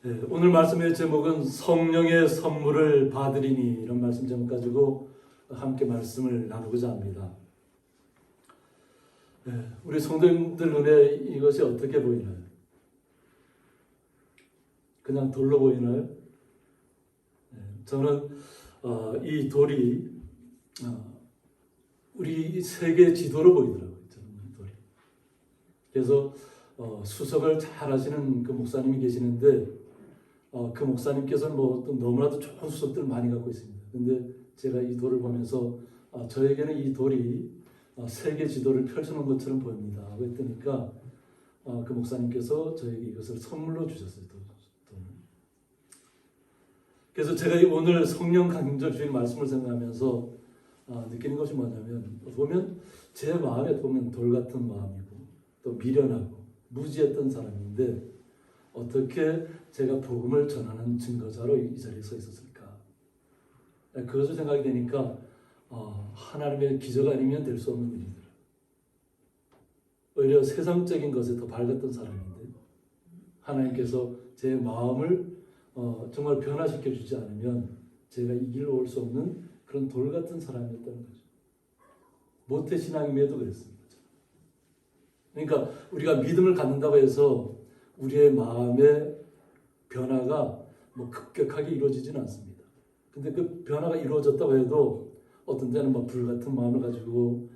네, 오늘 말씀의 제목은 성령의 선물을 받으리니, 이런 말씀 제목 가지고 함께 말씀을 나누고자 합니다. 네, 우리 성도님들 눈에 이것이 어떻게 보이나요? 그냥 돌로 보이나요? 네, 저는 이 돌이 우리 세계 지도로 보이더라고요. 저는 이 돌이. 그래서 수석을 잘 하시는 그 목사님이 계시는데, 그 목사님께서는 또 너무나도 좋은 수석들을 많이 갖고 있습니다. 근데 제가 이 돌을 보면서 저에게는 이 돌이 세계 지도를 펼쳐놓은 것처럼 보입니다. 그랬더니까 그 목사님께서 저에게 이것을 선물로 주셨어요. 돈을. 그래서 제가 오늘 성령 강림절 주일 말씀을 생각하면서 느끼는 것이 뭐냐면, 보면 제 마음에 보면 돌 같은 마음이고 또 미련하고 무지했던 사람인데, 어떻게 제가 복음을 전하는 증거자로 이 자리에 서 있었을까? 그것을 생각이 되니까 하나님의 기적 아니면 될 수 없는 일이더라. 오히려 세상적인 것에 더 밝았던 사람인데, 하나님께서 제 마음을 정말 변화시켜 주지 않으면 제가 이 길로 올 수 없는 그런 돌 같은 사람이었다는 거죠. 모태신앙임에도 그랬습니다. 그러니까 우리가 믿음을 갖는다고 해서 우리의 마음의 변화가 급격하게 이루어지지는 않습니다. 근데 그 변화가 이루어졌다고 해도 어떤 때는 불같은 마음을 가지고,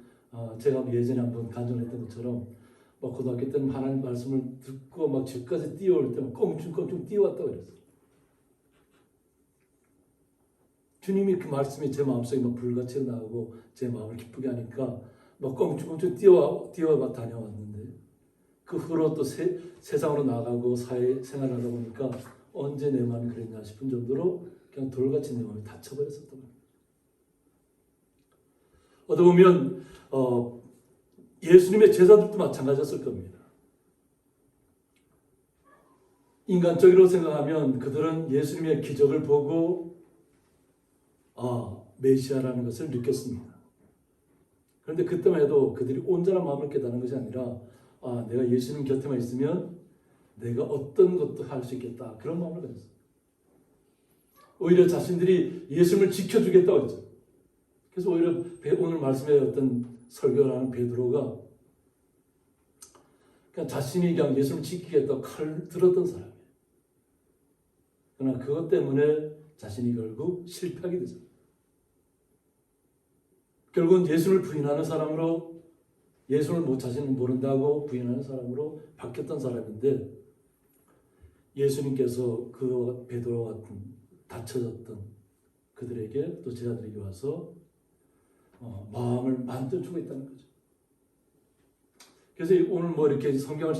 제가 예전에 한번 간증했던 것처럼 고등학교 때는 하나님 말씀을 듣고 집까지 뛰어올 때 껑충껑충 뛰어왔다고 그랬어요. 주님이 그 말씀이 제 마음속에 불같이 나오고 제 마음을 기쁘게 하니까 껑충껑충 뛰어와 다녀왔는데, 그 후로 또 세상으로 나가고 사회 생활을 하다 보니까 언제 내 마음이 그랬냐 싶은 정도로 그냥 돌같이 내 마음이 닫혀버렸었던 거예요. 어떻게 보면 예수님의 제자들도 마찬가지였을 겁니다. 인간적으로 생각하면 그들은 예수님의 기적을 보고 메시아라는 것을 느꼈습니다. 그런데 그때만 해도 그들이 온전한 마음을 깨닫는 것이 아니라, 내가 예수님 곁에만 있으면 내가 어떤 것도 할 수 있겠다, 그런 마음을 가졌어요. 오히려 자신들이 예수님을 지켜주겠다고 했죠. 그래서 오히려 오늘 말씀에 어떤 설교를 베드로가 그냥 자신이 그냥 예수님을 지키겠다고 칼을 들었던 사람이에요. 그러나 그것 때문에 자신이 결국 실패하게 되죠. 결국은 예수를 부인하는 사람으로, 예수를 자신은 모른다고 부인하는 사람으로 바뀌었던 사람인데, 예수님께서 그 베드로와 같은 닫혀졌던 그들에게, 또 제자들에게 와서 마음을 만져주고 있다는 거죠. 그래서 오늘 이렇게 성경을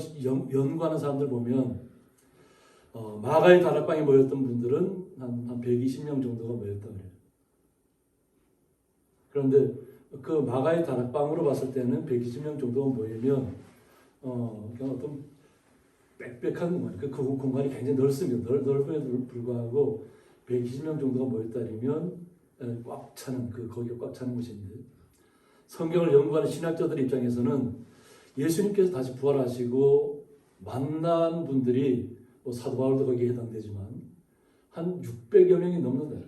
연구하는 사람들 보면, 마가의 다락방에 모였던 분들은 한 120명 정도가 모였다고 그래요. 그런데 그 마가의 다락방으로 봤을 때는 120명 정도가 모이면 그냥 어떤 빽빽한 공간, 그 공간이 굉장히 넓습니다. 넓음에도 불구하고 120명 정도가 모였다면 꽉 차는, 거기가 꽉 차는 곳인데, 성경을 연구하는 신학자들 입장에서는 예수님께서 다시 부활하시고 만난 분들이 사도 바울도 거기에 해당되지만 한 600여 명이 넘는다.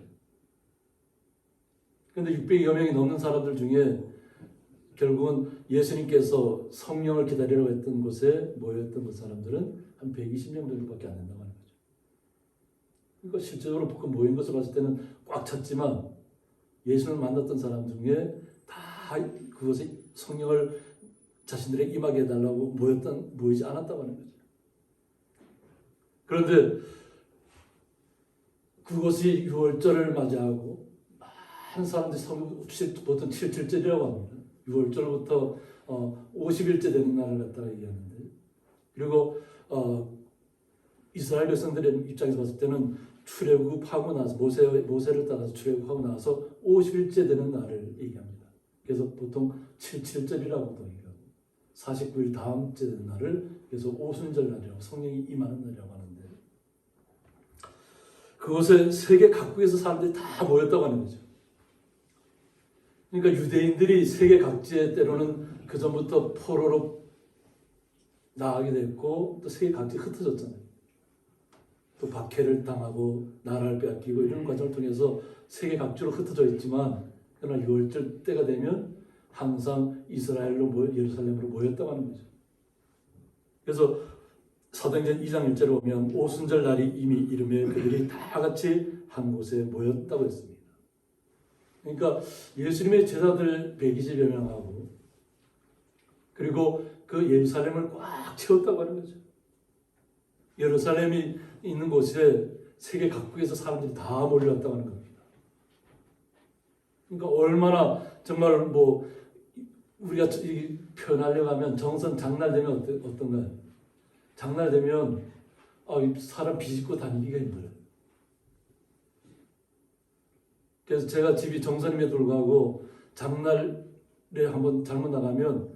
그런데 600여 명이 넘는 사람들 중에 결국은 예수님께서 성령을 기다리라고 했던 곳에 모였던 그 사람들은 한 120명 정도밖에 안 된다고 하는 거죠. 그러니까 실제적으로 그 모인 것을 봤을 때는 꽉 찼지만, 예수님을 만났던 사람 중에 다 그것에 성령을 자신들에게 임하게 해달라고 모이지 않았다고 하는 거죠. 그런데 그것이 6월절을 맞이하고 많은 사람들이 보통 77절이라고 합니다. 6월절부터 50일째 되는 날을 갖다가 얘기하는데, 그리고 이스라엘 백성들의 입장에서 봤을 때는 출애굽하고 나서 모세를 따라서 출애굽하고 나서 50일째 되는 날을 얘기합니다. 그래서 보통 77절이라고도 얘기하고 49일 다음째 되는 날을 그래서 오순절 날이라고, 성령이 임하는 날이라고 하는데, 그곳에 세계 각국에서 사람들이 다 모였다고 하는 거죠. 그러니까 유대인들이 세계 각지에 때로는 그 전부터 포로로 나가게 됐고, 또 세계 각지에 흩어졌잖아요. 또 박해를 당하고 나라를 빼앗기고 이런 과정을 통해서 세계 각지로 흩어져 있지만 그러나 6월절 때가 되면 항상 예루살렘으로 모였다고 하는 거죠. 그래서 사도행전 2장 1절에 보면 오순절 날이 이미 이르매 그들이 다 같이 한 곳에 모였다고 했습니다. 그러니까 예수님의 제자들 120여 명하고 그리고 그 예루살렘을 꽉 채웠다고 하는 거죠. 예루살렘이 있는 곳에 세계 각국에서 사람들이 다 몰려왔다고 하는 겁니다. 그러니까 얼마나 정말 우리가 표현하려고 하면 정선 장날되면 어떤가요? 장날되면 사람 비집고 다니기가 힘들어요. 그래서 제가 집이 정선임에도 불구하고 장날에 한번 잘못 나가면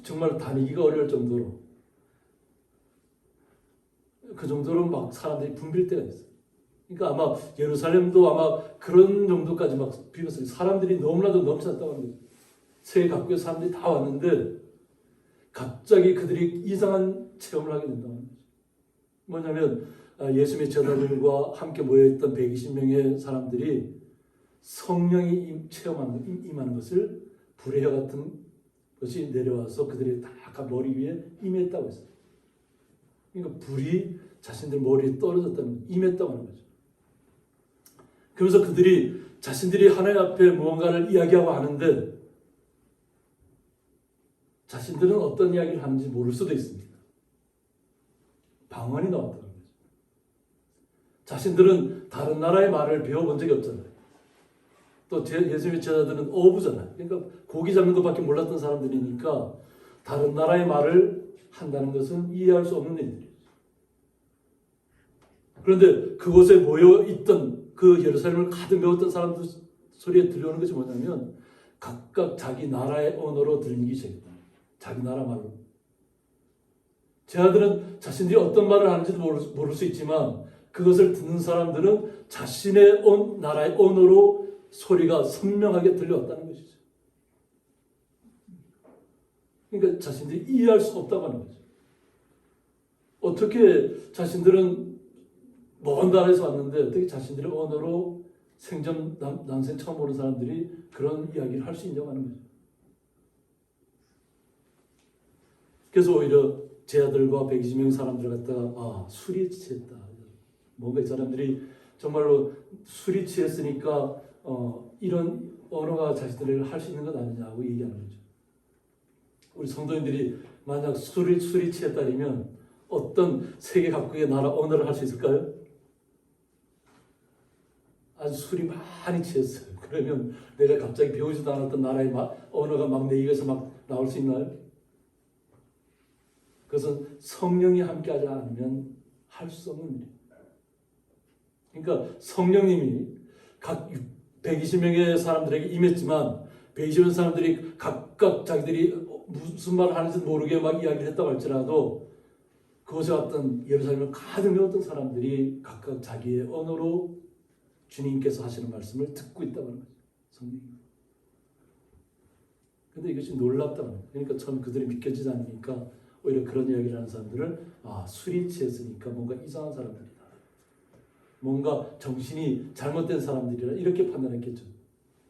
정말 다니기가 어려울 정도로 그 정도로 막 사람들이 붐빌 때가 있어요. 그러니까 아마 예루살렘도 아마 그런 정도까지 막 비었어요. 사람들이 너무나도 넘쳤다고 하는 거죠. 세계 각국의 사람들이 다 왔는데 갑자기 그들이 이상한 체험을 하게 된다는 거죠. 뭐냐면 예수님의 제자들과 함께 모여있던 120명의 사람들이 성령이 임하는 것을 불의 혀 같은 것이 내려와서 그들이 다 머리 위에 임했다고 했어요. 그러니까 불이 자신들 머리에 떨어졌다는 거죠. 임했다고 하는 거죠. 그러면서 그들이 자신들이 하나님 앞에 무언가를 이야기하고 하는데 자신들은 어떤 이야기를 하는지 모를 수도 있습니다. 방언이 나왔다는 거죠. 자신들은 다른 나라의 말을 배워본 적이 없잖아요. 또 예수님의 제자들은 어부잖아요. 그러니까 고기 잡는 것밖에 몰랐던 사람들이니까 다른 나라의 말을 한다는 것은 이해할 수 없는 일들이죠. 그런데 그곳에 모여있던 그 예루살렘을 가득 메웠던 사람들 소리에 들려오는 것이 뭐냐면 각각 자기 나라의 언어로 들리기 시작했다. 자기 나라 말로. 제자들은 자신들이 어떤 말을 하는지도 모를 수 있지만 그것을 듣는 사람들은 자신의 나라의 언어로 소리가 선명하게 들려왔다는 것이죠. 그러니까 자신들이 이해할 수 없다고 하는 거죠. 어떻게 자신들은 먼 나라에서 왔는데 어떻게 자신들의 언어로 난생 처음 보는 사람들이 그런 이야기를 할 수 있냐고 하는 거죠. 그래서 오히려 제자들과 120명 사람들 갖다가 술이 취했다. 뭔가 이 사람들이 정말로 술이 취했으니까 이런 언어가 자신들을 할 수 있는 것 아니냐고 얘기하는 거죠. 우리 성도님들이 만약 술이 취했다면 어떤 세계 각국의 나라 언어를 할 수 있을까요? 아주 술이 많이 취했어요. 그러면 내가 갑자기 배우지도 않았던 나라의 언어가 막 내 입에서 막 나올 수 있나요? 그것은 성령이 함께하지 않으면 할 수 없는 일입니다. 그러니까 성령님이 각 120명의 사람들에게 임했지만 120명 사람들이 각각 자기들이 무슨 말을 하는지 모르게 막 이야기를 했다고 할지라도 그곳에 왔던 예루살렘을 가득 메웠던 사람들이 각각 자기의 언어로 주님께서 하시는 말씀을 듣고 있다고 하는 거죠. 성령님. 그런데 이것이 놀랍다고 합니다. 그러니까 처음 그들이 믿겨지지 않으니까 오히려 그런 이야기를 하는 사람들은 술이 취했으니까 뭔가 이상한 사람들이다. 뭔가 정신이 잘못된 사람들이라 이렇게 판단했겠죠.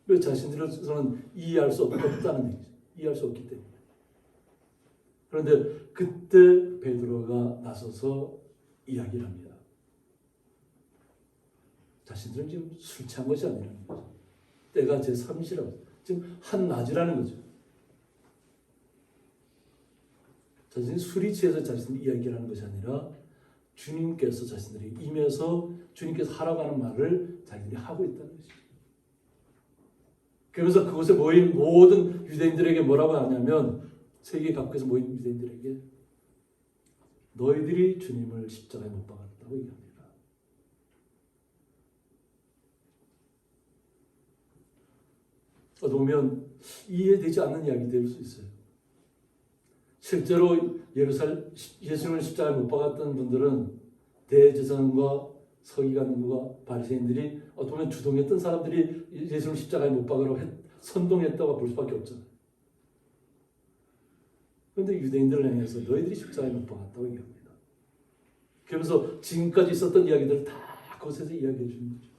왜 자신들로서는 이해할 수 없다는 얘기죠. 이해할 수 없기 때문에. 그런데 그때 베드로가 나서서 이야기를 합니다. 자신들은 지금 술 취한 것이 아니라는 거죠. 때가 제3시라고. 지금 한낮이라는 거죠. 자신이 술이 취해서 자신이 이야기를 하는 것이 아니라 주님께서 자신들이 임해서 주님께서 하라고 하는 말을 자기들이 하고 있다는 것이죠. 그러면서 그곳에 모인 모든 유대인들에게 뭐라고 하냐면 세계 각국에서 모인 유대인들에게 너희들이 주님을 십자가에 못 박았다고 얘기합니다. 어두우면 이해되지 않는 이야기 될 수 있어요. 실제로 예수님을 십자가에 못 박았던 분들은 대제사장과 서기관과 바리새인들이 어떻게 보면 주동했던 사람들이 예수님을 십자가에 못 박으라고 선동했다고 볼 수밖에 없잖아요. 그런데 유대인들을 향해서 너희들이 십자가에 못 박았다고 얘기합니다. 그러면서 지금까지 있었던 이야기들을 다 그곳에서 이야기해 주는 거죠.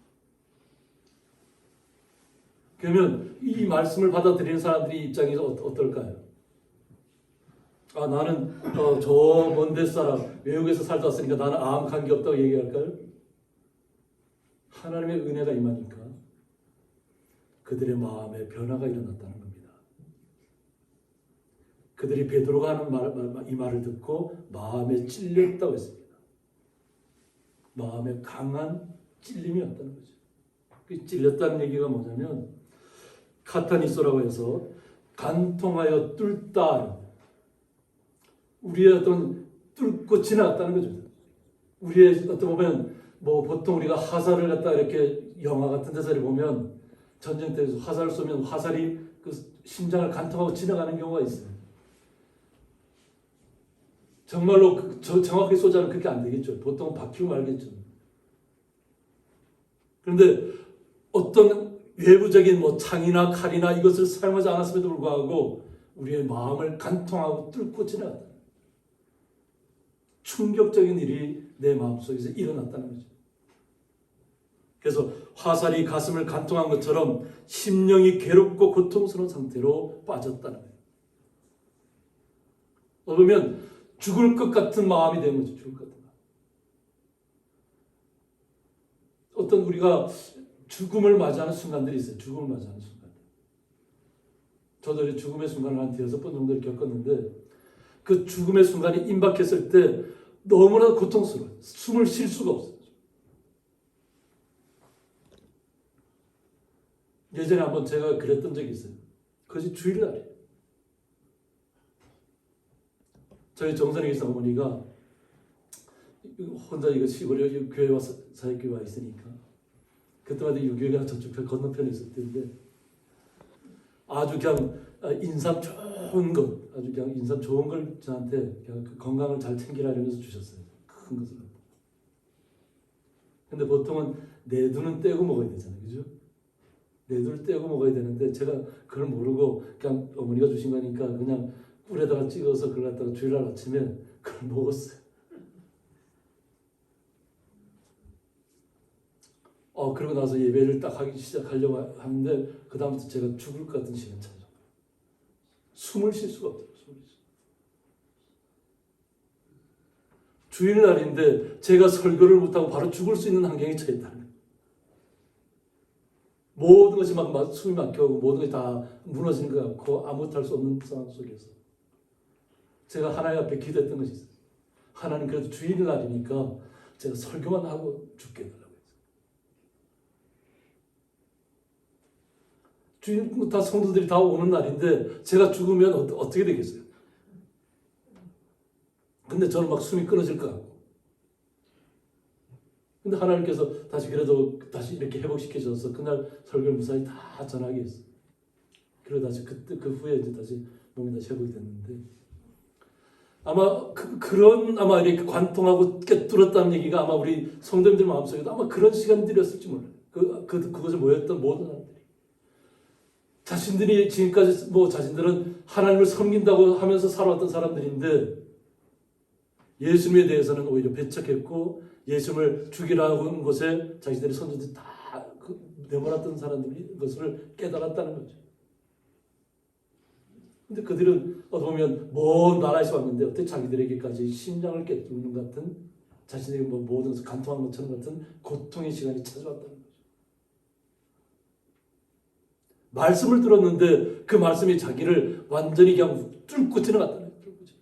그러면 이 말씀을 받아들이는 사람들이 입장이 어떨까요? 아, 나는 저 먼 데 사람, 외국에서 살다 왔으니까 나는 아무 관계 없다고 얘기할까요? 하나님의 은혜가 임하니까 그들의 마음에 변화가 일어났다는 겁니다. 그들이 베드로가 하는 이 말을 듣고 마음에 찔렸다고 했습니다. 마음에 강한 찔림이 왔다는 거죠. 그 찔렸다는 얘기가 뭐냐면 카타니소라고 해서 간통하여 뚫다, 우리의 어떤 뚫고 지나갔다는 거죠. 우리의 어떤 보면 뭐 보통 우리가 화살을 갖다 이렇게 영화 같은 데서 보면 전쟁터에서 화살을 쏘면 화살이 그 심장을 간통하고 지나가는 경우가 있어요. 정말로 정확히 쏘자면 그렇게 안 되겠죠. 보통은 박히고 말겠죠. 그런데 어떤 외부적인 뭐 창이나 칼이나 이것을 사용하지 않았음에도 불구하고 우리의 마음을 간통하고 뚫고 지나갔다. 충격적인 일이 내 마음속에서 일어났다는 거죠. 그래서 화살이 가슴을 간통한 것처럼 심령이 괴롭고 고통스러운 상태로 빠졌다는 거예요. 그러면 죽을 것 같은 마음이 된 거죠. 죽을 것 같은 마음. 어떤 우리가 죽음을 맞이하는 순간들이 있어요. 죽음을 맞이하는 순간. 저도 죽음의 순간을 한 6번 정도 겪었는데 그 죽음의 순간이 임박했을 때 너무나 고통스러워요. 숨을 쉴 수가 없어요. 예전에 한번 제가 그랬던 적이 있어요. 그것이 주일날이에요. 저희 정선에 계신 어머니가 혼자 이거 시골에 교회 와서 사역교회 와 있으니까 그때마다 유교회가 저쪽 건너편에 있을 텐데 아주 그냥 인삼 좋은 것, 아주 그냥 인삼 좋은 걸 저한테 그냥 그 건강을 잘 챙기라면서 주셨어요. 큰 것을. 근데 보통은 내 눈은 떼고 먹어야 되잖아요, 그죠? 내 눈을 떼고 먹어야 되는데 제가 그걸 모르고 그냥 어머니가 주신 거니까 그냥 꿀에다가 찍어서 그걸 갖다가 주일날 아침에 그걸 먹었어요. 그러고 나서 예배를 딱 하기 시작하려고 하는데 그 다음부터 제가 죽을 것 같은 시간 찾아. 숨을 쉴 수가 없어요. 주일날인데 제가 설교를 못하고 바로 죽을 수 있는 환경에 처했다는 거예요. 모든 것이 막 숨이 막혀오고 모든 것이 다 무너지는 것 같고 아무것도 할 수 없는 상황 속에서 제가 하나님 앞에 기도했던 것이 있어요. 하나님 그래도 주일날이니까 제가 설교만 하고 죽게 해달라고 했어요. 주일 다 성도들이 다 오는 날인데 제가 죽으면 어떻게 되겠어요? 근데 저는 막 숨이 끊어질 것 같고. 근데 하나님께서 다시 그래도 다시 이렇게 회복시켜줘서 그날 설교를 무사히 다 전하게 했어요. 그리고 다시 그 후에 이제 다시 몸이 다시 회복이 됐는데 아마 그런 아마 이렇게 관통하고 깨뚫었다는 얘기가 아마 우리 성도님들 마음속에도 아마 그런 시간들이었을지 몰라요. 그것을 모였던 모든 사람들이 자신들이 지금까지 뭐 자신들은 하나님을 섬긴다고 하면서 살아왔던 사람들인데 예수님에 대해서는 오히려 배척했고 예수님을 죽이라고 한 것에 자기들의 선조들이 다 내몰았던 사람들이 그것을 깨달았다는 거죠. 근데 그들은 보면 먼 나라에서 왔는데 어떻게 자기들에게까지 심장을 깨뚫는 같은 자신에게 뭐 모든 것을 간통한 것처럼 같은 고통의 시간이 찾아왔다는 거죠. 말씀을 들었는데 그 말씀이 자기를 완전히 그냥 뚫고 지나갔다는 거죠.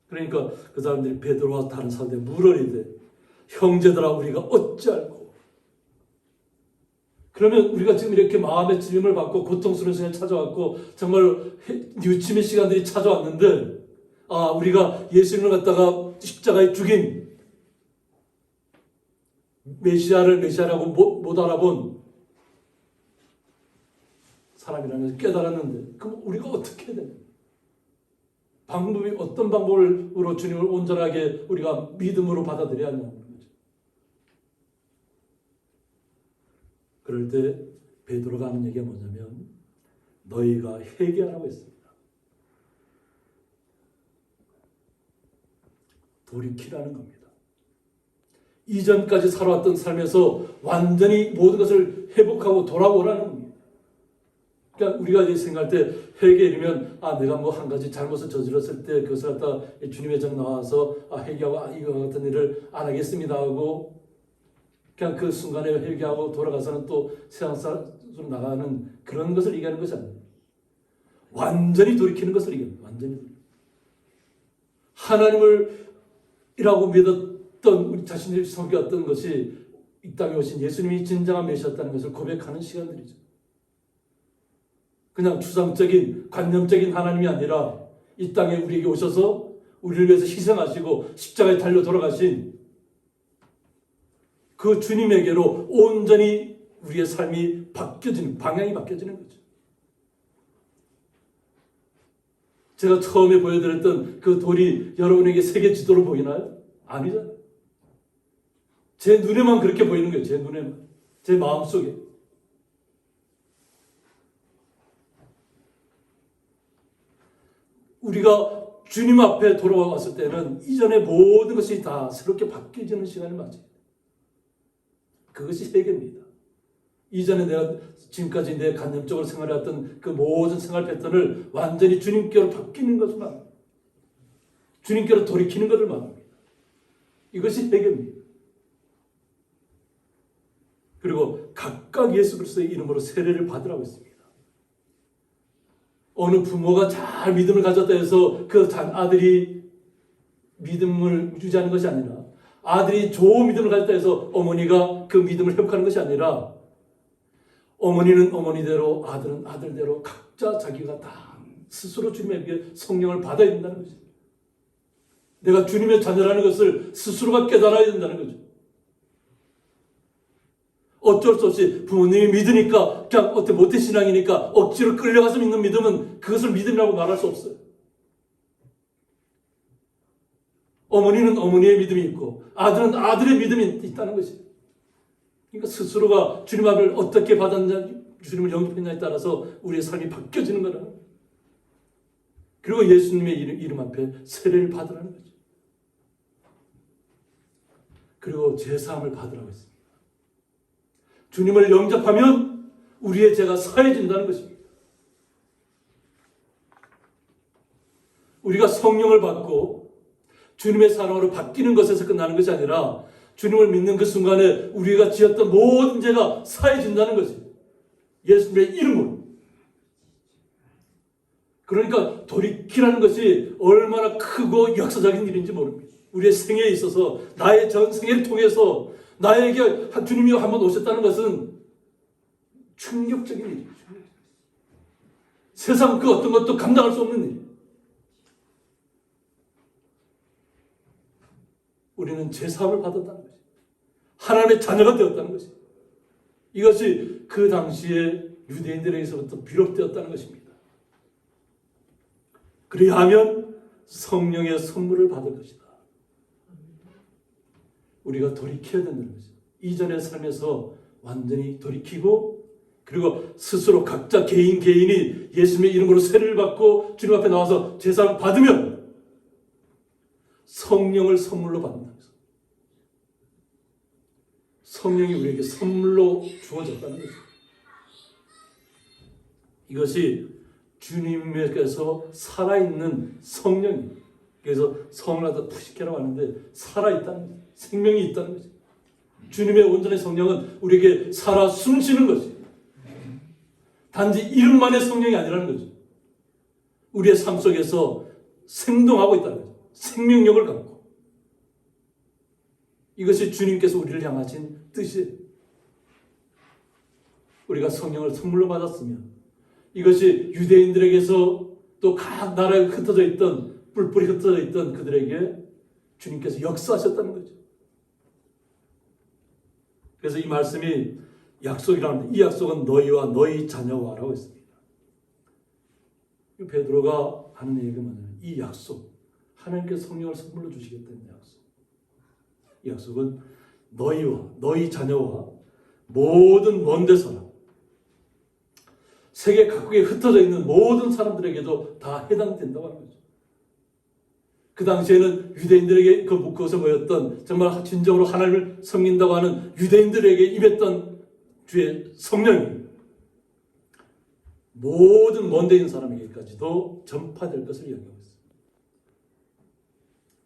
그러니까 그 사람들이 베드로와 다른 사람들이 물어리되 형제들아 우리가 어찌할꼬. 그러면 우리가 지금 이렇게 마음의 찔림을 받고 고통스러운 시간이 찾아왔고 정말 유침의 시간들이 찾아왔는데 우리가 예수님을 갖다가 십자가에 죽인 메시아라고 못 알아본 사람이라는 것을 깨달았는데 그럼 우리가 어떻게 해야 되나? 방법이 어떤 방법으로 주님을 온전하게 우리가 믿음으로 받아들여야 하냐는 거죠. 그럴 때 베드로가 하는 얘기가 뭐냐면 너희가 회개하라고 했습니다. 돌이키라는 겁니다. 이전까지 살아왔던 삶에서 완전히 모든 것을 회복하고 돌아오라는 겁니다. 그러니까 우리가 이제 생각할 때 회개이면 내가 뭐 한 가지 잘못을 저질렀을 때 그것을 갖다 주님의 전 나와서 회개하고 이거 같은 일을 안 하겠습니다 하고 그냥 그 순간에 회개하고 돌아가서는 또 세상 사람으로 나가는 그런 것을 얘기하는 것이 아닙니다. 완전히 돌이키는 것을 얘기합니다. 완전히. 하나님을 이라고 믿었던 우리 자신들이 섬겼던 것이 이 땅에 오신 예수님이 진정한 메시아였다는 것을 고백하는 시간들이죠. 그냥 추상적인 관념적인 하나님이 아니라 이 땅에 우리에게 오셔서 우리를 위해서 희생하시고 십자가에 달려 돌아가신 그 주님에게로 온전히 우리의 삶이 바뀌어지는, 방향이 바뀌어지는 거죠. 제가 처음에 보여드렸던 그 돌이 여러분에게 세계 지도로 보이나요? 아니잖아요. 제 눈에만 그렇게 보이는 거예요. 제 눈에만. 제 마음속에. 우리가 주님 앞에 돌아왔을 때는 이전의 모든 것이 다 새롭게 바뀌어지는 시간을 맞이해요. 그것이 세계입니다. 이전에 내가 지금까지 내 관념적으로 생활해왔던 그 모든 생활 패턴을 완전히 주님께로 바뀌는 것을 말합니다. 주님께로 돌이키는 것을 말합니다. 이것이 세계입니다. 그리고 각각 예수 그리스도의 이름으로 세례를 받으라고 했습니다. 어느 부모가 잘 믿음을 가졌다 해서 그 아들이 믿음을 유지하는 것이 아니라 아들이 좋은 믿음을 가졌다 해서 어머니가 그 믿음을 회복하는 것이 아니라 어머니는 어머니대로 아들은 아들대로 각자 자기가 다 스스로 주님에게 성령을 받아야 된다는 거죠. 내가 주님의 자녀라는 것을 스스로가 깨달아야 된다는 거죠. 어쩔 수 없이 부모님이 믿으니까 그냥 어때 모태신앙이니까 억지로 끌려가서 믿는 믿음은 그것을 믿음이라고 말할 수 없어요. 어머니는 어머니의 믿음이 있고 아들은 아들의 믿음이 있다는 것이에요. 그러니까 스스로가 주님 앞을 어떻게 받았냐, 주님을 영접했냐에 따라서 우리의 삶이 바뀌어지는 거라. 그리고 예수님의 이름 앞에 세례를 받으라는 거죠. 그리고 제사함을 받으라고 했습니다. 주님을 영접하면 우리의 죄가 사해진다는 것입니다. 우리가 성령을 받고 주님의 사랑으로 바뀌는 것에서 끝나는 것이 아니라 주님을 믿는 그 순간에 우리가 지었던 모든 죄가 사해진다는 것이에요. 예수님의 이름으로. 그러니까 돌이키라는 것이 얼마나 크고 역사적인 일인지 모릅니다. 우리의 생애에 있어서 나의 전생애를 통해서 나에게 주님이 한번 오셨다는 것은 충격적인 일이죠. 세상 그 어떤 것도 감당할 수 없는 일이에요. 우리는 제사함을 받았다는 것이에요. 하나님의 자녀가 되었다는 것이에요. 이것이 그 당시에 유대인들에게서부터 비롯되었다는 것입니다. 그래야 하면 성령의 선물을 받을 것이다. 우리가 돌이켜야 된다는 것이죠. 이전의 삶에서 완전히 돌이키고 그리고 스스로 각자 개인이 예수님의 이름으로 세례를 받고 주님 앞에 나와서 제사를 받으면 성령을 선물로 받는다는 것이죠. 성령이 우리에게 선물로 주어졌다는 것이죠. 이것이 주님께서 살아있는 성령입니다. 그래서 성을 갖다 푸시케라고 하는데 살아있다는 거죠. 생명이 있다는 거죠. 주님의 온전한 성령은 우리에게 살아 숨쉬는 것이에요. 단지 이름만의 성령이 아니라는 거죠. 우리의 삶 속에서 생동하고 있다는 거죠. 생명력을 갖고. 이것이 주님께서 우리를 향하신 뜻이에요. 우리가 성령을 선물로 받았으면 이것이 유대인들에게서 또 각 나라에 흩어져 있던 뿔뿔이 흩어져 있던 그들에게 주님께서 역사하셨다는 거죠. 그래서 이 말씀이 약속이라는데 이 약속은 너희와 너희 자녀와라고 했습니다. 베드로가 하는 얘기가 뭐냐면 이 약속, 하나님께서 성령을 선물로 주시겠다는 약속. 이 약속은 너희와 너희 자녀와 모든 먼 데서나 세계 각국에 흩어져 있는 모든 사람들에게도 다 해당된다고 하는 거죠. 그 당시에는 유대인들에게 그것을 보였던 정말 진정으로 하나님을 섬긴다고 하는 유대인들에게 임했던 주의 성령이 모든 먼 데 있는 사람에게까지도 전파될 것을 이야기하고 있습니다.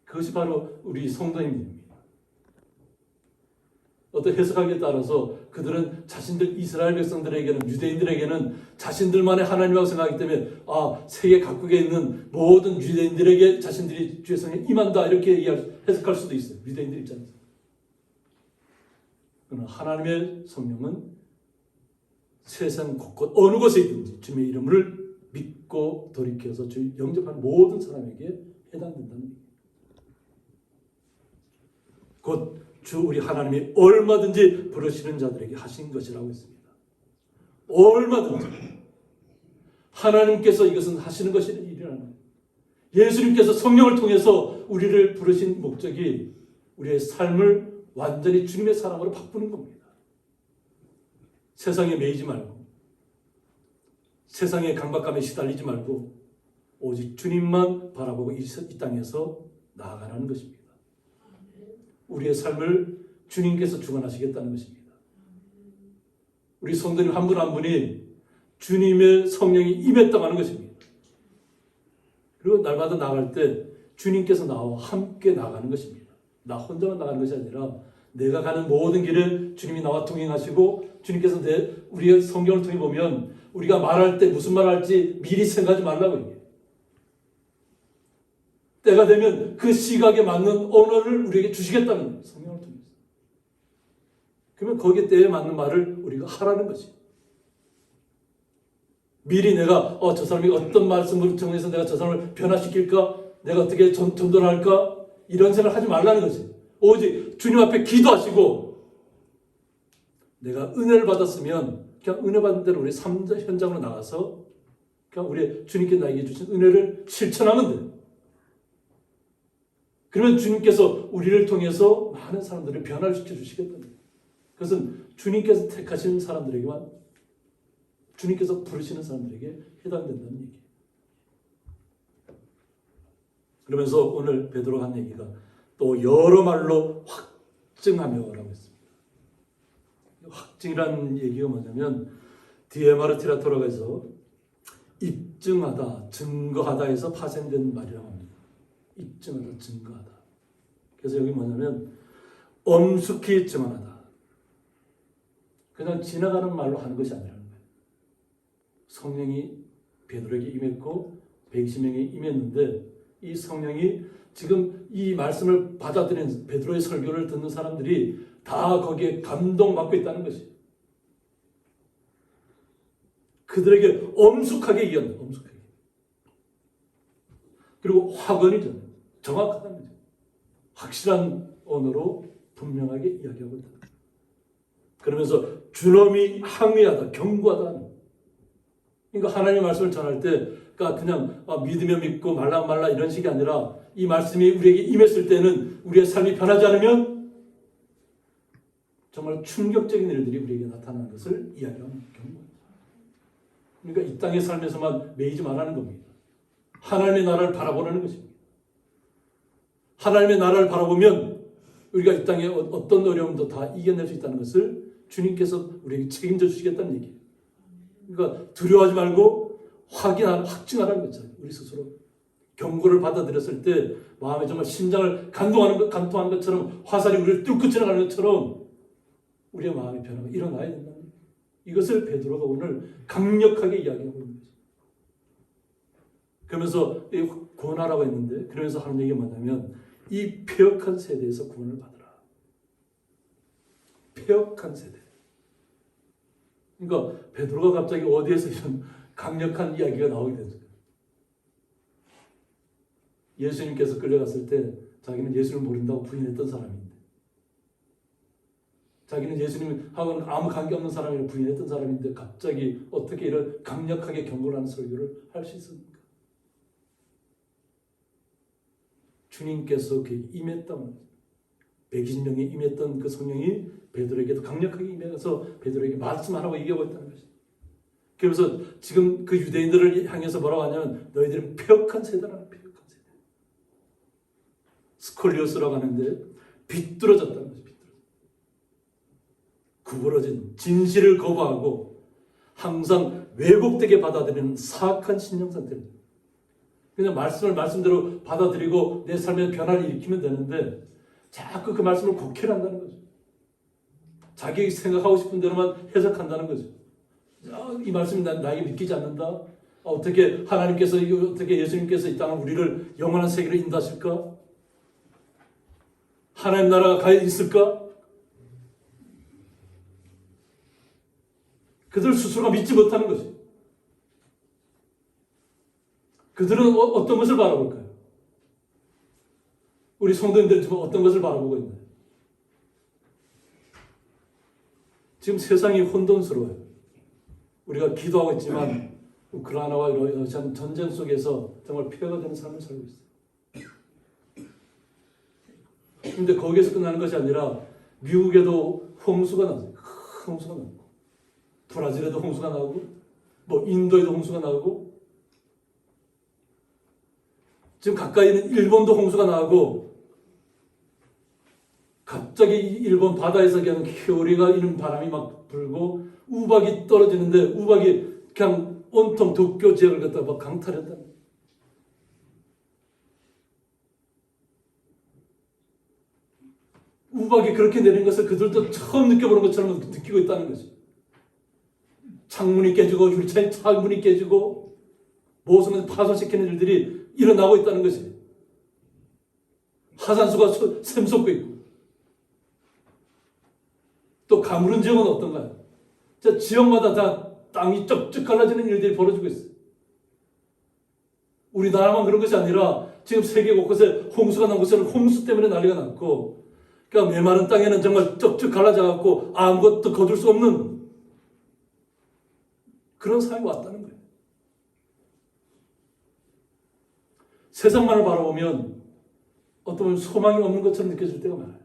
그것이 바로 우리 성도님입니다. 어떤 해석하기에 따라서 그들은 자신들 이스라엘 백성들에게는 유대인들에게는 자신들만의 하나님이라고 생각하기 때문에 세계 각국에 있는 모든 유대인들에게 자신들이 주의 성령이 임한다 이렇게 해석할 수도 있어요. 유대인들 입장에서. 그러나 하나님의 성령은 세상 곳곳 어느 곳에 있든지 주님의 이름을 믿고 돌이켜서 주 영접하는 모든 사람에게 해당된다는 얘기예요. 곧 주 우리 하나님이 얼마든지 부르시는 자들에게 하신 것이라고 했습니다. 얼마든지 하나님께서 이것은 하시는 것이 일이라는 거예요. 예수님께서 성령을 통해서 우리를 부르신 목적이 우리의 삶을 완전히 주님의 사랑으로 바꾸는 겁니다. 세상에 매이지 말고 세상의 강박감에 시달리지 말고 오직 주님만 바라보고 이 땅에서 나아가라는 것입니다. 우리의 삶을 주님께서 주관하시겠다는 것입니다. 우리 성도님 한 분 한 분이 주님의 성령이 임했다고 하는 것입니다. 그리고 날마다 나갈 때 주님께서 나와 함께 나가는 것입니다. 나 혼자만 나가는 것이 아니라 내가 가는 모든 길에 주님이 나와 동행하시고 주님께서 우리의 성경을 통해 보면 우리가 말할 때 무슨 말 할지 미리 생각하지 말라고 얘기해요. 때가 되면 그 시각에 맞는 언어를 우리에게 주시겠다는 거예요. 성령을 통해서. 그러면 거기에 때에 맞는 말을 우리가 하라는 거지. 미리 내가 저 사람이 어떤 말씀을 통해서 내가 저 사람을 변화시킬까? 내가 어떻게 전도를 할까? 이런 생각을 하지 말라는 거지. 오직 주님 앞에 기도하시고 내가 은혜를 받았으면 그냥 은혜 받은 대로 우리 삶 현장으로 나가서 그냥 우리 주님께 나에게 주신 은혜를 실천하면 돼요. 그러면 주님께서 우리를 통해서 많은 사람들을 변화를 시켜주시겠다는 거예요. 그것은 주님께서 택하시는 사람들에게만 주님께서 부르시는 사람들에게 해당된다는 얘기예요. 그러면서 오늘 베드로가 한 얘기가 또 여러 말로 확증하며라고 했습니다. 확증이라는 얘기가 뭐냐면 디에마르티라토라고 해서 입증하다, 증거하다 해서 파생된 말이라고 합니다. 입증하다, 증거하다. 그래서 여기 뭐냐면 엄숙히 증언하다. 그냥 지나가는 말로 하는 것이 아니라는 거예요. 성령이 베드로에게 임했고 120명이 임했는데 이 성령이 지금 이 말씀을 받아들인 베드로의 설교를 듣는 사람들이 다 거기에 감동받고 있다는 것이에요. 그들에게 엄숙하게 이해한다. 엄숙하게. 그리고 확언이죠. 정확하다는 거죠. 확실한 언어로 분명하게 이야기하고 있다. 그러면서 준엄이 항의하다, 경고하다. 그러니까 하나님의 말씀을 전할 때 그냥 믿으면 믿고 말라 말라 이런 식이 아니라 이 말씀이 우리에게 임했을 때는 우리의 삶이 변하지 않으면 정말 충격적인 일들이 우리에게 나타나는 것을 이야기하는 경고입니다. 그러니까 이 땅의 삶에서만 매이지 말라는 겁니다. 하나님의 나라를 바라보라는 것입니다. 하나님의 나라를 바라보면 우리가 이 땅에 어떤 어려움도 다 이겨낼 수 있다는 것을 주님께서 우리에게 책임져 주시겠다는 얘기예요. 그러니까 두려워하지 말고 확증하라는 거죠. 우리 스스로. 경고를 받아들였을 때 마음에 정말 심장을 간통하는 것처럼 화살이 우리를 뚫고 지나가는 것처럼 우리의 마음의 변화가 일어나야 된다는 거예요. 이것을 베드로가 오늘 강력하게 이야기하고 있는 거죠. 그러면서 구원하라고 했는데 그러면서 하는 얘기가 뭐냐면 이 패역한 세대에서 구원을 받으라. 패역한 세대. 그러니까 베드로가 갑자기 어디에서 이런 강력한 이야기가 나오게 되죠. 예수님께서 끌려갔을 때 자기는 예수를 모른다고 부인했던 사람인데 자기는 예수님하고는 아무 관계없는 사람이라고 부인했던 사람인데 갑자기 어떻게 이런 강력하게 경고를 하는 설교를 할 수 있습니까? 주님께서 그에게 임했다는 120명이 임했던 그 성령이 베드로에게도 강력하게 임해서 베드로에게 말씀하라고 얘기하고 있다는 것입니다. 그래서 지금 그 유대인들을 향해서 뭐라고 하냐면 너희들은 패역한 세대라는 패역한 세대. 스콜리오스라고 하는데 비뚤어졌다는 거죠. 구부러진 진실을 거부하고 항상 왜곡되게 받아들이는 사악한 신령 상태입니다. 그냥 말씀을 말씀대로 받아들이고 내 삶에 변화를 일으키면 되는데 자꾸 그 말씀을 곡해한다는 거죠. 자기 생각하고 싶은 대로만 해석한다는 거죠. 이 말씀이 나에게 믿기지 않는다. 어떻게 하나님께서 어떻게 예수님께서 이 땅을 우리를 영원한 세계로 인도하실까? 하나님 나라가 과연 있을까? 그들 스스로가 믿지 못하는 거죠. 그들은 어떤 것을 바라볼까요? 우리 성도님들은 지금 어떤 것을 바라보고 있나요? 지금 세상이 혼돈스러워요. 우리가 기도하고 있지만 우크라이나와 러시아는 전쟁 속에서 정말 폐허가 되는 삶을 살고 있어요. 그런데 거기에서 끝나는 것이 아니라 미국에도 홍수가 나죠. 큰 홍수가 나고 브라질에도 홍수가 나고 뭐 인도에도 홍수가 나고 지금 가까이 있는 일본도 홍수가 나고 갑자기 일본 바다에서 그냥 효리가 이는 바람이 막 불고 우박이 떨어지는데 우박이 그냥 온통 도쿄 지역을 갖다가 막 강탈했다. 우박이 그렇게 내린 것을 그들도 처음 느껴보는 것처럼 느끼고 있다는 거죠. 창문이 깨지고 유리창 창문이 깨지고 모든 파손시키는 일들이 일어나고 있다는 것이. 하산수가 샘솟고 있고. 또 가물은 지역은 어떤가요? 지역마다 다 땅이 쩍쩍 갈라지는 일들이 벌어지고 있어요. 우리나라만 그런 것이 아니라 지금 세계 곳곳에 홍수가 난 곳에는 홍수 때문에 난리가 났고, 그러니까 메마른 땅에는 정말 쩍쩍 갈라져갖고 아무것도 거둘 수 없는 그런 상황이 왔다는 거예요. 세상만을 바라보면 어떤 보면 소망이 없는 것처럼 느껴질 때가 많아요.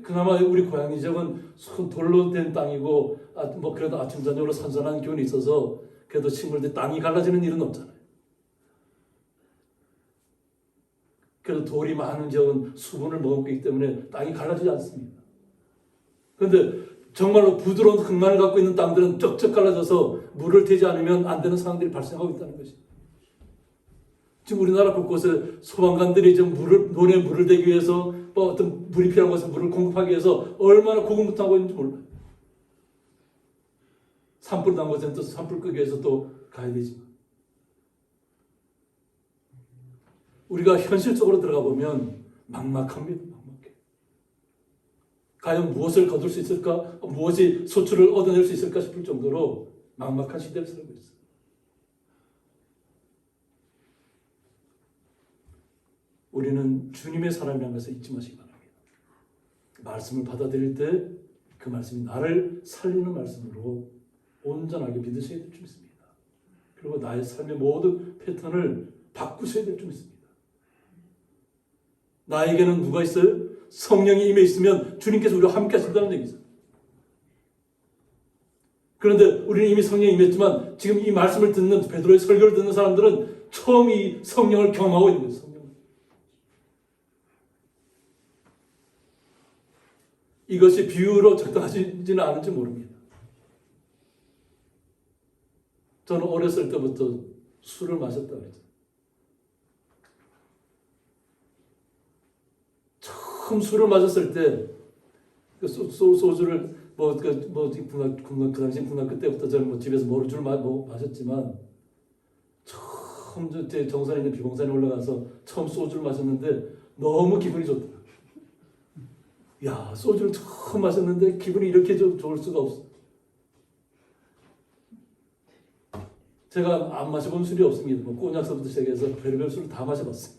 그나마 우리 고향이 지역은 돌로 된 땅이고 뭐 그래도 아침 저녁으로 선선한 기운이 있어서 그래도 식물들 땅이 갈라지는 일은 없잖아요. 그래도 돌이 많은 지역은 수분을 머금고 있기 때문에 땅이 갈라지지 않습니다. 그런데 정말로 부드러운 흙만을 갖고 있는 땅들은 쩍쩍 갈라져서 물을 대지 않으면 안 되는 상황들이 발생하고 있다는 것이죠. 지금 우리나라 곳곳에 소방관들이 지금 논에 물을 대기 위해서 또 어떤 물이 필요한 곳에 물을 공급하기 위해서 얼마나 고군분투하고 있는지 몰라요. 산불 난 곳에는 또 산불 끄기 위해서 또 가야 되지만. 우리가 현실적으로 들어가 보면 막막합니다. 막막해. 과연 무엇을 거둘 수 있을까? 무엇이 소출을 얻어낼 수 있을까 싶을 정도로 막막한 시대를 살고 있어요. 우리는 주님의 사람이라는 것을 잊지 마시기 바랍니다. 말씀을 받아들일 때 그 말씀이 나를 살리는 말씀으로 온전하게 믿으셔야 될 줄 믿습니다. 그리고 나의 삶의 모든 패턴을 바꾸셔야 될 줄 믿습니다. 나에게는 누가 있어요? 성령이 임해 있으면 주님께서 우리와 함께 하신다는 얘기죠. 그런데 우리는 이미 성령이 임했지만 지금 이 말씀을 듣는 베드로의 설교를 듣는 사람들은 처음 이 성령을 경험하고 있는 거예요. 이것이 비유로 적당하지는 않은지 모릅니다. 저는 어렸을 때부터 술을 마셨다고 그랬죠. 처음 술을 마셨을 때 소주를 그 당시 군학교 때부터 저는 집에서 모르줄 마셨지만 처음 제 정산에 있는 비봉산에 올라가서 처음 소주를 마셨는데 너무 기분이 좋더라고요. 야, 소주를 처음 마셨는데 기분이 이렇게 좋을 수가 없어. 제가 안 마셔본 술이 없습니다. 뭐 꼬냑서부터 시작해서 별의별 술을 다 마셔봤어요.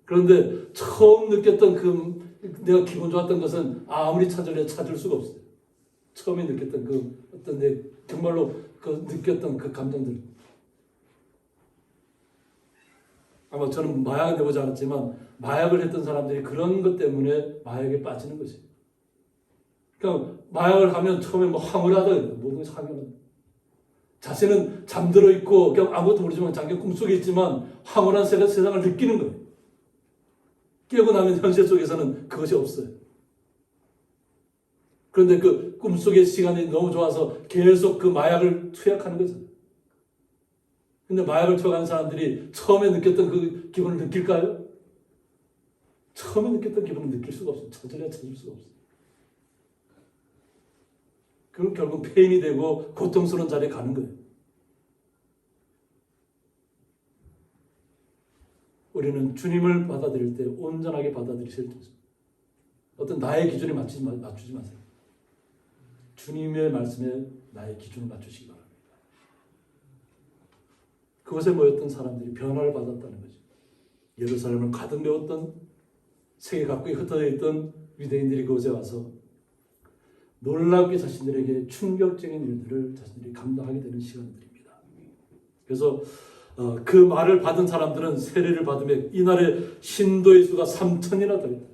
그런데 처음 느꼈던 내가 기분 좋았던 것은 아무리 찾을 수가 없어요. 처음에 느꼈던 어떤 내 정말로 느꼈던 그 감정들. 아마 저는 마약을 해보지 않았지만 마약을 했던 사람들이 그런 것 때문에 마약에 빠지는 것이에요. 그러니까 마약을 하면 처음에 뭐 황홀하다 그래요. 모든 것이 황홀하다. 자신은 잠들어 있고 그냥 아무것도 모르지만 자기 꿈속에 있지만 황홀한 세상을 느끼는 거예요. 깨고 나면 현실 속에서는 그것이 없어요. 그런데 그 꿈속의 시간이 너무 좋아서 계속 그 마약을 투약하는 거죠. 근데 마약을 투약하는 사람들이 처음에 느꼈던 그 기분을 느낄까요? 처음에 느꼈던 기분을 느낄 수가 없어요. 찾을 수가 없어요. 그럼 결국 폐인이 되고 고통스러운 자리에 가는 거예요. 우리는 주님을 받아들일 때 온전하게 받아들이셔야 되죠. 어떤 나의 기준에 맞추지 마세요. 주님의 말씀에 나의 기준을 맞추시기 바랍니다. 그곳에 모였던 사람들이 변화를 받았다는 거죠. 예루살렘을 가득 메웠던 세계 각국에 흩어져 있던 유대인들이 그곳에 와서 놀랍게 자신들에게 충격적인 일들을 자신들이 감당하게 되는 시간들입니다. 그래서 그 말을 받은 사람들은 세례를 받으며 이날의 신도의 수가 3,000이나 되었다.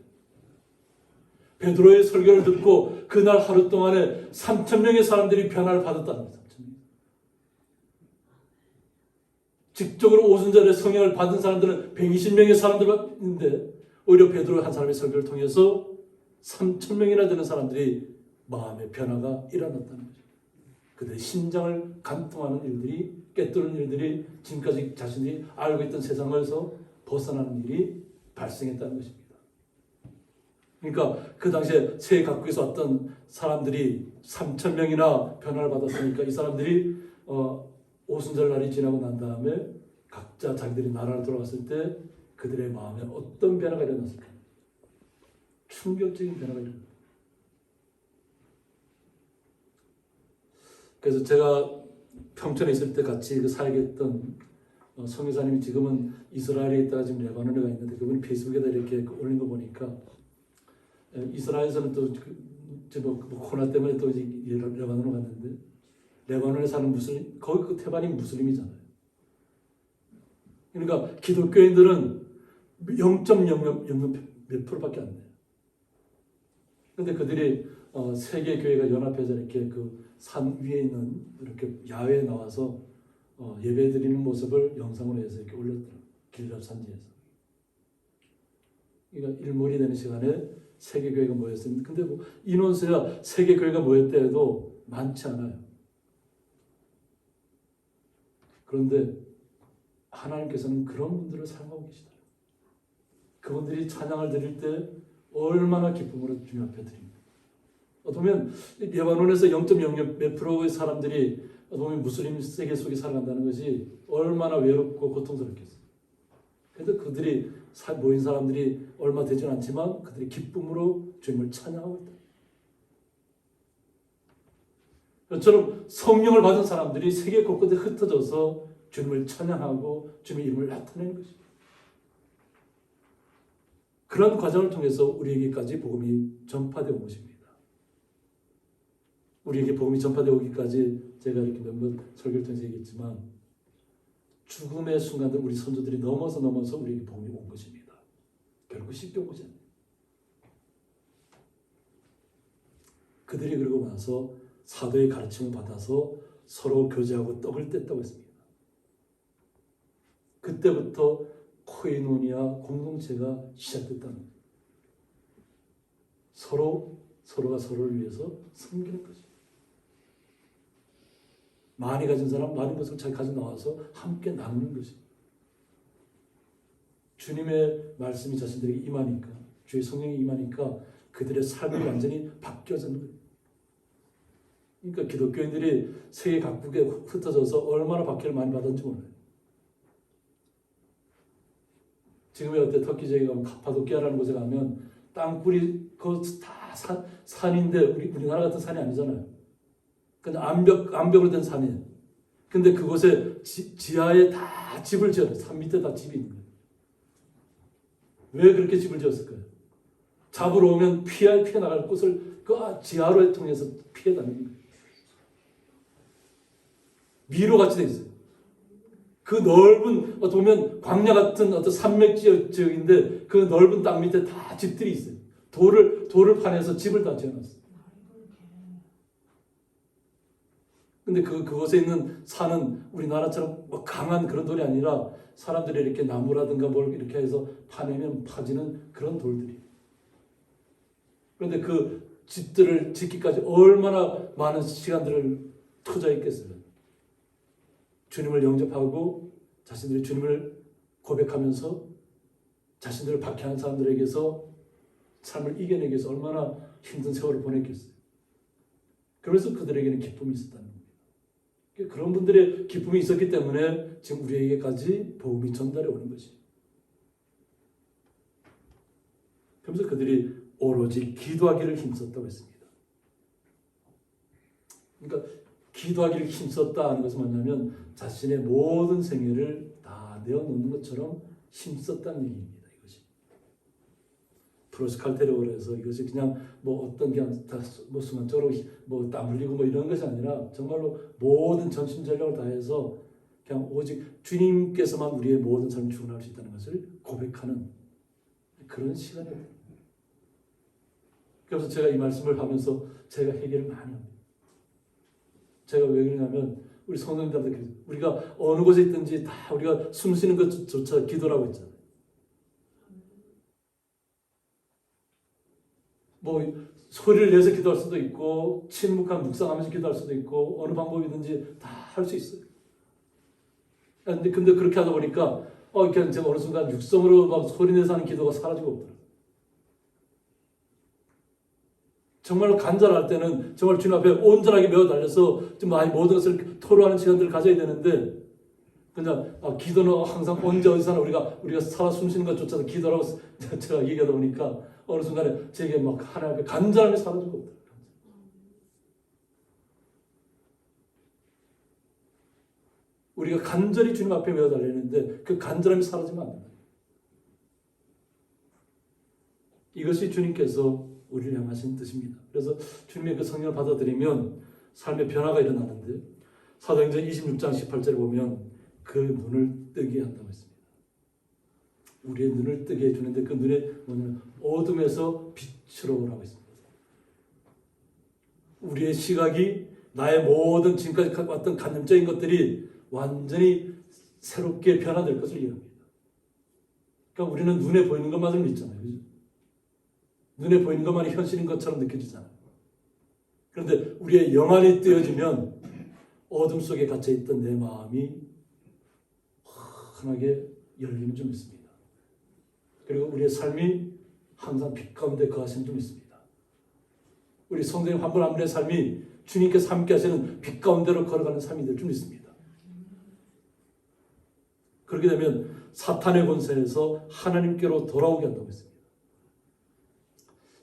베드로의 설교를 듣고 그날 하루 동안에 3,000명의 사람들이 변화를 받았다는 거죠. 직접으로 오순절에 성령을 받은 사람들은 120명의 사람들인데 오히려 베드로 한 사람의 설교를 통해서 3,000명이나 되는 사람들이 마음의 변화가 일어났다는 거죠. 그들의 심장을 감동하는 일들이, 깨뜨리는 일들이 지금까지 자신이 알고 있던 세상에서 벗어나는 일이 발생했다는 것입니다. 그러니까 그 당시에 세계 각국에서 왔던 사람들이 3,000명이나 변화를 받았으니까 이 사람들이 오순절 날이 지나고 난 다음에 각자 자기들이 나라로 돌아갔을 때 그들의 마음에 어떤 변화가 일어났을까? 충격적인 변화가 일어났습니다. 그래서 제가 평촌에 있을 때 같이 그 사역했던 성교사님이 지금은 이스라엘에 있다가 지금 레바논에 가 있는데 그분이 페이스북에다 이렇게 올린 거 보니까 이스라엘에서는 또 코로나 때문에 또 레바논으로 갔는데 레바논에 사는 무슬림, 거기 그 태반이 무슬림이잖아요. 그러니까 기독교인들은 0.00 몇 프로밖에 안 돼요. 그런데 그들이 세계 교회가 연합해서 이렇게 그 산 위에 있는 이렇게 야외에 나와서 예배 드리는 모습을 영상으로 해서 이렇게 올렸더라고요. 길갑 산지에서. 그러니까 일몰이 되는 시간에 세계 교회가 모였습니다. 근데 뭐 인원수야 세계 교회가 모였다 해도 많지 않아요. 그런데 하나님께서는 그런 분들을 사용하고 계시더라고요. 그분들이 찬양을 드릴 때 얼마나 기쁨으로 주님 앞에 드립니다. 어쩌면 레바논에서 0.00 몇 프로의 사람들이 어쩌면 무슬림 세계 속에 살아간다는 것이 얼마나 외롭고 고통스럽겠어요. 그런데 그들이 모인 사람들이 얼마 되진 않지만 그들이 기쁨으로 주님을 찬양하고 있다. 이처럼 성령을 받은 사람들이 세계 곳곳에 흩어져서 주님을 찬양하고 주님의 이름을 나타내는 것입니다. 그런 과정을 통해서 우리에게까지 복음이 전파되어 온 것입니다. 우리에게 복음이 전파되어 오기까지 제가 이렇게 몇몇 설교를 통해서 얘기했지만 죽음의 순간들 우리 선조들이 넘어서 우리에게 복음이 온 것입니다. 결국 쉽게 온 거잖아요. 그들이 그러고 나서 사도의 가르침을 받아서 서로 교제하고 떡을 뗐다고 했습니다. 그때부터 코이노니아 공동체가 시작됐다는 거예요. 서로가 서로를 위해서 섬기는 거죠. 많이 가진 사람 많은 것을 잘 가져 나와서 함께 나누는 것이 주님의 말씀이 자신들에게 임하니까 주의 성령이 임하니까 그들의 삶이 완전히 바뀌어지는 거예요. 그러니까 기독교인들이 세계 각국에 흩어져서 얼마나 박해를 많이 받았는지 몰라요. 지금의 어때 터키 지역에 가면 카파도키아라는 곳에 가면 땅굴이 그거 다 산인데 우리나라 같은 산이 아니잖아요. 근데 암벽으로 된 산이에요. 근데 그곳에 지하에 다 집을 지어요. 산 밑에 다 집이 있는 거예요. 왜 그렇게 집을 지었을까요? 잡으러 오면 피해 나갈 곳을 그 지하로 통해서 피해 다니는 거예요. 미로같이 돼 있어요. 그 넓은 보면 광야 같은 어떤 산맥 지역인데 그 넓은 땅 밑에 다 집들이 있어요. 돌을 파내서 집을 다 지어놨어요. 근데 그곳에 있는 산은 우리나라처럼 뭐 강한 그런 돌이 아니라 사람들이 이렇게 나무라든가 뭘 이렇게 해서 파내면 파지는 그런 돌들이. 그런데 그 집들을 짓기까지 얼마나 많은 시간들을 투자했겠어요. 주님을 영접하고 자신들이 주님을 고백하면서 자신들을 박해한 사람들에게서 삶을 이겨내기 위해서 얼마나 힘든 세월을 보냈겠어요. 그래서 그들에게는 기쁨이 있었다는 겁니다. 그런 분들의 기쁨이 있었기 때문에 지금 우리에게까지 복음이 전달해 오는 것이. 그러면서 그들이 오로지 기도하기를 힘썼다고 했습니다. 그러니까 기도하기를 힘썼다 하는 것은 뭐냐면 자신의 모든 생애를 다 내어놓는 것처럼 힘썼다는 얘기입니다. 이것이 프로스칼테르오로 해서 이것이 그냥 뭐 어떤 그냥 뭐 순간적으로 뭐 땀 흘리고 뭐 이런 것이 아니라 정말로 모든 전심전력을 다해서 그냥 오직 주님께서만 우리의 모든 삶을 주관할 수 있다는 것을 고백하는 그런 시간이에요. 그래서 제가 이 말씀을 하면서 제가 해결을 많이 합니다. 제가 왜 그러냐면 우리 성도님들한테 우리가 어느 곳에 있든지 다 우리가 숨 쉬는 것조차 기도라고 했잖아요. 뭐 소리를 내서 기도할 수도 있고 침묵한 묵상하면서 기도할 수도 있고 어느 방법이든지 다 할 수 있어요. 근데 그렇게 하다 보니까 그냥 제가 어느 순간 육성으로 막 소리 내서 하는 기도가 사라지고 없더라고요. 정말로 간절할 때는 정말 주님 앞에 온전하게 메어 달려서 좀 많이 모든 것을 토로하는 시간들을 가져야 되는데 그냥 기도는 항상 언제 어디서나 우리가 살아 숨쉬는 것조차도 기도라고 제가 얘기하다 보니까 어느 순간에 제게 막 하나님 앞에 간절함이 사라지고 없더라고요. 우리가 간절히 주님 앞에 메어 달리는데 그 간절함이 사라지면 안 된다. 이것이 주님께서 우리를 향하신 뜻입니다. 그래서 주님의 그 성령을 받아들이면 삶의 변화가 일어나는데 사도행전 26장 18절에 보면 그 눈을 뜨게 한다고 했습니다. 우리의 눈을 뜨게 해주는데 그 눈에 뭐냐면 어둠에서 빛으로 오라고 했습니다. 우리의 시각이 나의 모든 지금까지 왔던 간접적인 것들이 완전히 새롭게 변화될 것을 얘기합니다. 그러니까 우리는 눈에 보이는 것만을 믿잖아요. 그죠? 눈에 보이는 것만이 현실인 것처럼 느껴지잖아요. 그런데 우리의 영안이 뜨여지면 어둠 속에 갇혀있던 내 마음이 환하게 열리는 좀 있습니다. 그리고 우리의 삶이 항상 빛 가운데 거하시는 좀 있습니다. 우리 성도님 한 분 한 분의 삶이 주님께서 함께 하시는 빛 가운데로 걸어가는 삶이 될 좀 있습니다. 그렇게 되면 사탄의 권세에서 하나님께로 돌아오게 한다고 했습니다.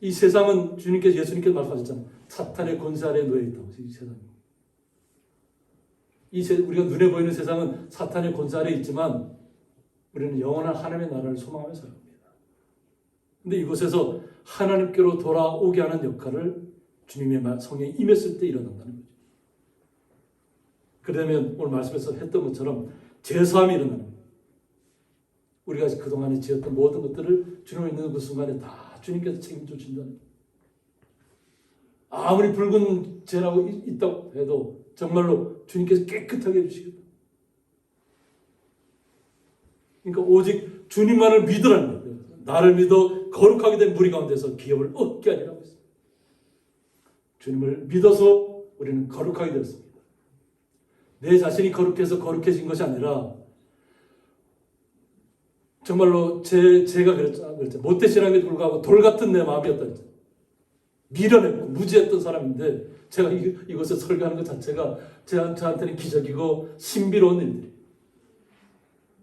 이 세상은 예수님께서 말씀하셨잖아요. 사탄의 권세 아래에 놓여 있다고. 이 세상이. 우리가 눈에 보이는 세상은 사탄의 권세 아래에 있지만 우리는 영원한 하나님의 나라를 소망하며 살아갑니다. 그런데 이곳에서 하나님께로 돌아오게 하는 역할을 주님의 성령이 임했을 때 일어난다는 거죠. 그러면 오늘 말씀에서 했던 것처럼 제사함이 일어나는 거예요. 우리가 그동안에 지었던 모든 것들을 주님을 믿는 그 순간에 다 주님께서 책임져 준다는 거예요. 아무리 붉은 죄라고 있다고 해도 정말로 주님께서 깨끗하게 해주시겠다. 그러니까 오직 주님만을 믿으라는 거예요. 나를 믿어 거룩하게 된 무리 가운데서 기업을 얻게 하리라고 했습니다. 주님을 믿어서 우리는 거룩하게 되었습니다. 내 자신이 거룩해서 거룩해진 것이 아니라 정말로 제가 그랬죠. 모태신앙에도 불구하고 돌 같은 내 마음이었다 했죠. 미련했고 무지했던 사람인데 제가 이것을 설교하는 것 자체가 저한테는 기적이고 신비로운 일들이에요.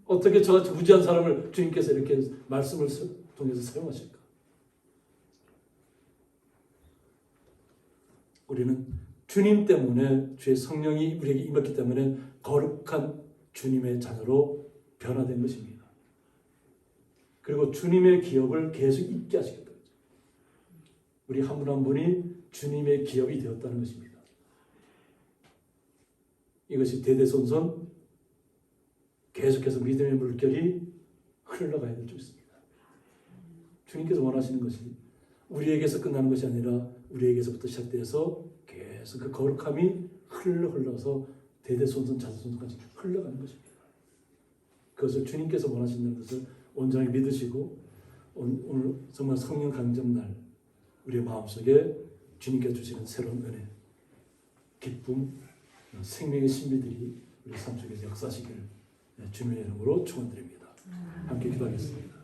어떻게 저같이 무지한 사람을 주님께서 이렇게 말씀을 통해서 사용하실까? 우리는 주님 때문에 주의 성령이 우리에게 임했기 때문에 거룩한 주님의 자녀로 변화된 것입니다. 그리고 주님의 기업을 계속 있게 하시겠다. 우리 한 분 한 분이 주님의 기업이 되었다는 것입니다. 이것이 대대손손 계속해서 믿음의 물결이 흘러가야 될 줄 있습니다. 주님께서 원하시는 것이 우리에게서 끝나는 것이 아니라 우리에게서부터 시작돼서 계속 그 거룩함이 흘러서 대대손손 자손까지 흘러가는 것입니다. 그것을 주님께서 원하신다는 것을 온전히 믿으시고 오늘 정말 성령 강점날 우리의 마음속에 주님께서 주시는 새로운 은혜, 기쁨, 생명의 신비들이 우리 삶 속에서 역사하시기를 주님의 이름으로 축원드립니다. 함께 기도하겠습니다.